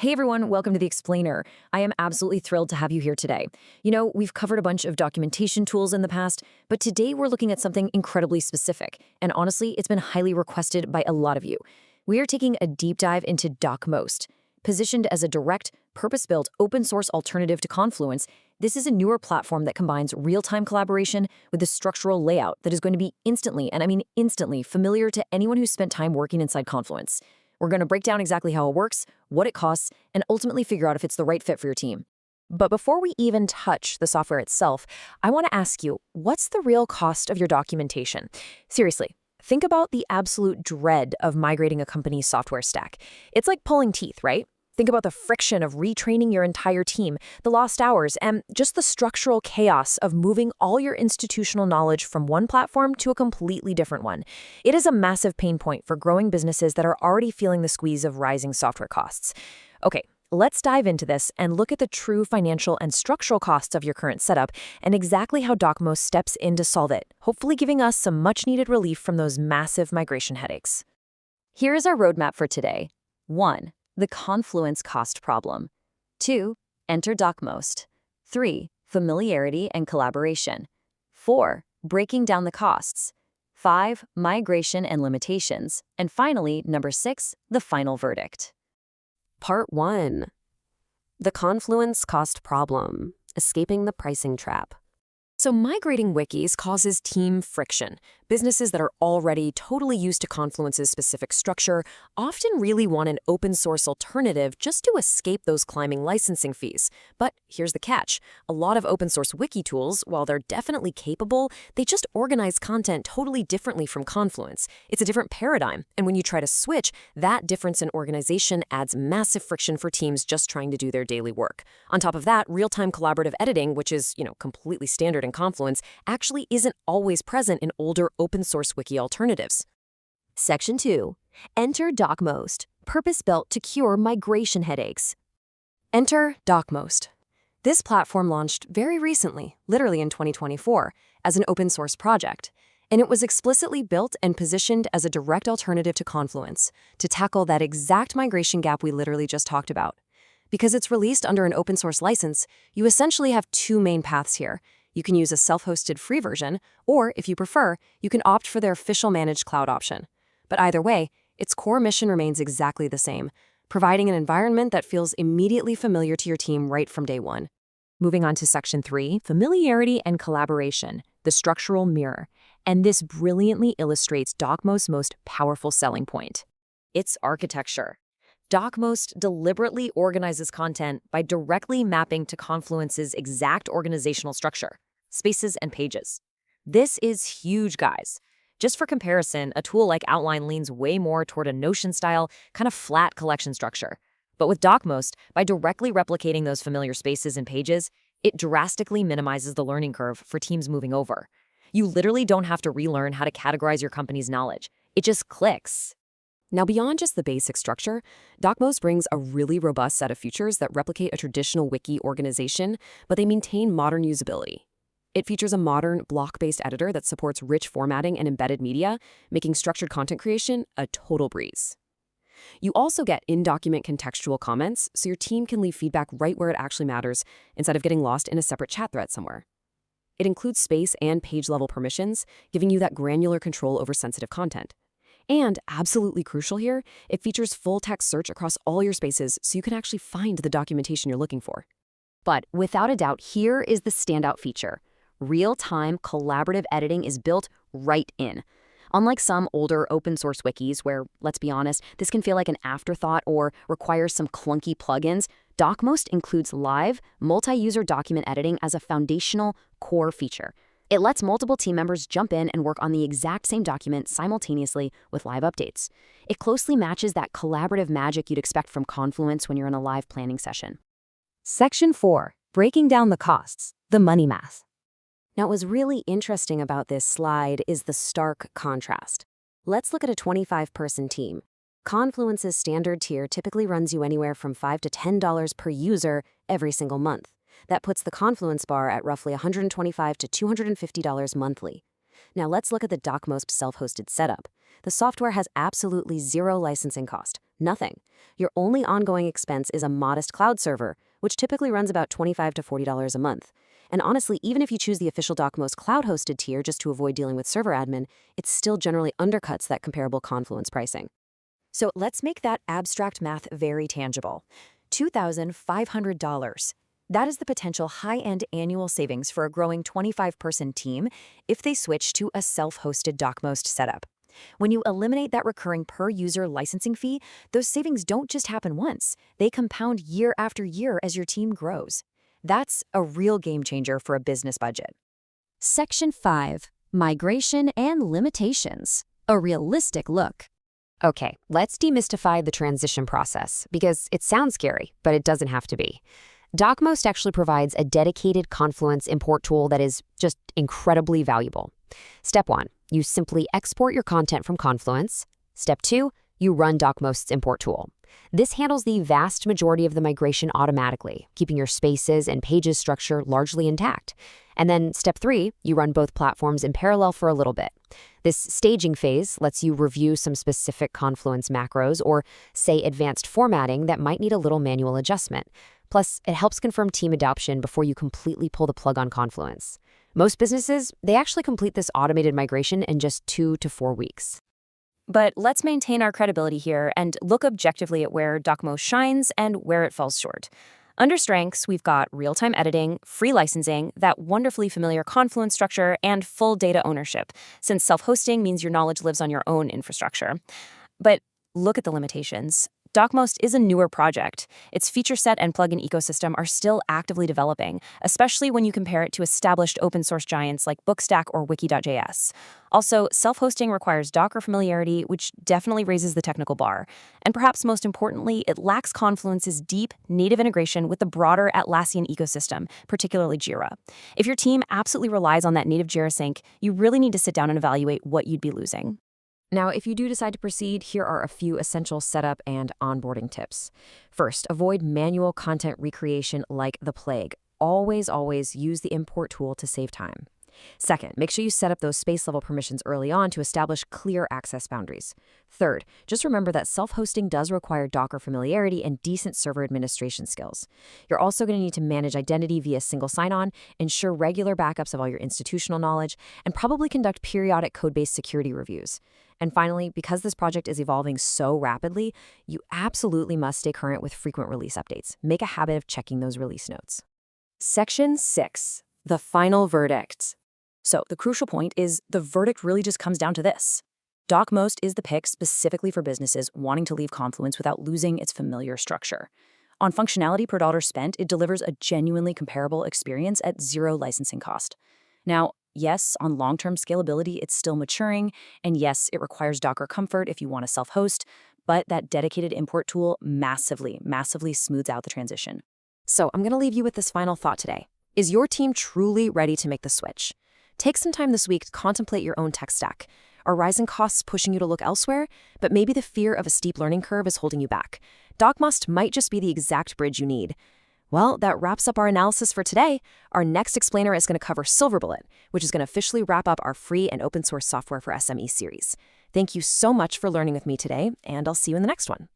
Hey everyone, welcome to The Explainer. I am absolutely thrilled to have you here today. We've covered a bunch of documentation tools in the past, but today we're looking at something incredibly specific, and honestly, it's been highly requested by a lot of you. We are taking a deep dive into Docmost. Positioned as a direct, purpose-built, open-source alternative to Confluence, this is a newer platform that combines real-time collaboration with a structural layout that is going to be instantly, and I mean instantly, familiar to anyone who's spent time working inside Confluence. We're going to break down exactly how it works, what it costs, and ultimately figure out if it's the right fit for your team. But before we even touch the software itself, I want to ask you, what's the real cost of your documentation? Seriously, think about the absolute dread of migrating a company's software stack. It's like pulling teeth, right? Think about the friction of retraining your entire team, the lost hours, and just the structural chaos of moving all your institutional knowledge from one platform to a completely different one. It is a massive pain point for growing businesses that are already feeling the squeeze of rising software costs. Okay, let's dive into this and look at the true financial and structural costs of your current setup and exactly how Docmost steps in to solve it, hopefully giving us some much-needed relief from those massive migration headaches. Here is our roadmap for today. 1. The Confluence cost problem. 2. Enter Docmost. 3. Familiarity and collaboration. 4. Breaking down the costs. 5. Migration and limitations. And finally, number 6, the final verdict. Part 1. The Confluence cost problem. Escaping the pricing trap. So migrating wikis causes team friction. Businesses that are already totally used to Confluence's specific structure often really want an open-source alternative just to escape those climbing licensing fees. But here's the catch. A lot of open-source wiki tools, while they're definitely capable, they just organize content totally differently from Confluence. It's a different paradigm, and when you try to switch, that difference in organization adds massive friction for teams just trying to do their daily work. On top of that, real-time collaborative editing, which is, completely standard in Confluence, actually isn't always present in older open-source wiki alternatives. Section 2. Enter Docmost, purpose-built to cure migration headaches. Enter Docmost. This platform launched very recently, literally in 2024, as an open-source project, and it was explicitly built and positioned as a direct alternative to Confluence to tackle that exact migration gap we literally just talked about. Because it's released under an open-source license, you essentially have two main paths here. You can use a self-hosted free version, or if you prefer, you can opt for their official managed cloud option. But either way, its core mission remains exactly the same, providing an environment that feels immediately familiar to your team right from day one. Moving on to Section 3, familiarity and collaboration, the structural mirror. And this brilliantly illustrates Docmost's most powerful selling point. Its architecture. Docmost deliberately organizes content by directly mapping to Confluence's exact organizational structure, spaces and pages. This is huge, guys. Just for comparison, a tool like Outline leans way more toward a Notion-style, kind of flat collection structure. But with Docmost, by directly replicating those familiar spaces and pages, it drastically minimizes the learning curve for teams moving over. You literally don't have to relearn how to categorize your company's knowledge. It just clicks. Now, beyond just the basic structure, Docmost brings a really robust set of features that replicate a traditional wiki organization, but they maintain modern usability. It features a modern, block-based editor that supports rich formatting and embedded media, making structured content creation a total breeze. You also get in-document contextual comments, so your team can leave feedback right where it actually matters, instead of getting lost in a separate chat thread somewhere. It includes space and page-level permissions, giving you that granular control over sensitive content. And, absolutely crucial here, it features full-text search across all your spaces so you can actually find the documentation you're looking for. But without a doubt, here is the standout feature. Real-time collaborative editing is built right in. Unlike some older open-source wikis where, let's be honest, this can feel like an afterthought or requires some clunky plugins, Docmost includes live, multi-user document editing as a foundational core feature. It lets multiple team members jump in and work on the exact same document simultaneously with live updates. It closely matches that collaborative magic you'd expect from Confluence when you're in a live planning session. Section 4, breaking down the costs, the money math. Now, what was really interesting about this slide is the stark contrast. Let's look at a 25-person team. Confluence's standard tier typically runs you anywhere from $5 to $10 per user every single month. That puts the Confluence bar at roughly $125 to $250 monthly. Now let's look at the Docmost self-hosted setup. The software has absolutely zero licensing cost. Nothing. Your only ongoing expense is a modest cloud server, which typically runs about $25 to $40 a month. And honestly, even if you choose the official Docmost cloud-hosted tier just to avoid dealing with server admin, it still generally undercuts that comparable Confluence pricing. So let's make that abstract math very tangible. $2,500. That is the potential high-end annual savings for a growing 25-person team if they switch to a self-hosted Docmost setup. When you eliminate that recurring per-user licensing fee, those savings don't just happen once. They compound year after year as your team grows. That's a real game changer for a business budget. Section 5. Migration and Limitations. A realistic look. Okay, let's demystify the transition process, because it sounds scary, but it doesn't have to be. Docmost actually provides a dedicated Confluence import tool that is just incredibly valuable. Step 1, you simply export your content from Confluence. Step 2, you run Docmost's import tool. This handles the vast majority of the migration automatically, keeping your spaces and pages structure largely intact. And then step 3, you run both platforms in parallel for a little bit. This staging phase lets you review some specific Confluence macros or, say, advanced formatting that might need a little manual adjustment. Plus, it helps confirm team adoption before you completely pull the plug on Confluence. Most businesses, they actually complete this automated migration in just 2 to 4 weeks. But let's maintain our credibility here and look objectively at where Docmost shines and where it falls short. Under strengths, we've got real-time editing, free licensing, that wonderfully familiar Confluence structure, and full data ownership, since self-hosting means your knowledge lives on your own infrastructure. But look at the limitations. Docmost is a newer project. Its feature set and plugin ecosystem are still actively developing, especially when you compare it to established open-source giants like Bookstack or Wiki.js. Also, self-hosting requires Docker familiarity, which definitely raises the technical bar. And perhaps most importantly, it lacks Confluence's deep, native integration with the broader Atlassian ecosystem, particularly Jira. If your team absolutely relies on that native Jira sync, you really need to sit down and evaluate what you'd be losing. Now, if you do decide to proceed, here are a few essential setup and onboarding tips. First, avoid manual content recreation like the plague. Always use the import tool to save time. Second, make sure you set up those space-level permissions early on to establish clear access boundaries. Third, just remember that self-hosting does require Docker familiarity and decent server administration skills. You're also going to need to manage identity via single sign-on, ensure regular backups of all your institutional knowledge, and probably conduct periodic code-based security reviews. And finally, because this project is evolving so rapidly, you absolutely must stay current with frequent release updates. Make a habit of checking those release notes. Section 6. The final verdict. So the crucial point is the verdict really just comes down to this. Docmost is the pick specifically for businesses wanting to leave Confluence without losing its familiar structure. On functionality per dollar spent, it delivers a genuinely comparable experience at zero licensing cost. Now, yes, on long-term scalability, it's still maturing, and yes, it requires Docker comfort if you want to self-host, but that dedicated import tool massively smooths out the transition. So I'm going to leave you with this final thought today. Is your team truly ready to make the switch? Take some time this week to contemplate your own tech stack. Are rising costs pushing you to look elsewhere? But maybe the fear of a steep learning curve is holding you back. Docmost might just be the exact bridge you need. Well, that wraps up our analysis for today. Our next explainer is going to cover Silverbullet, which is going to officially wrap up our free and open source software for SME series. Thank you so much for learning with me today, and I'll see you in the next one.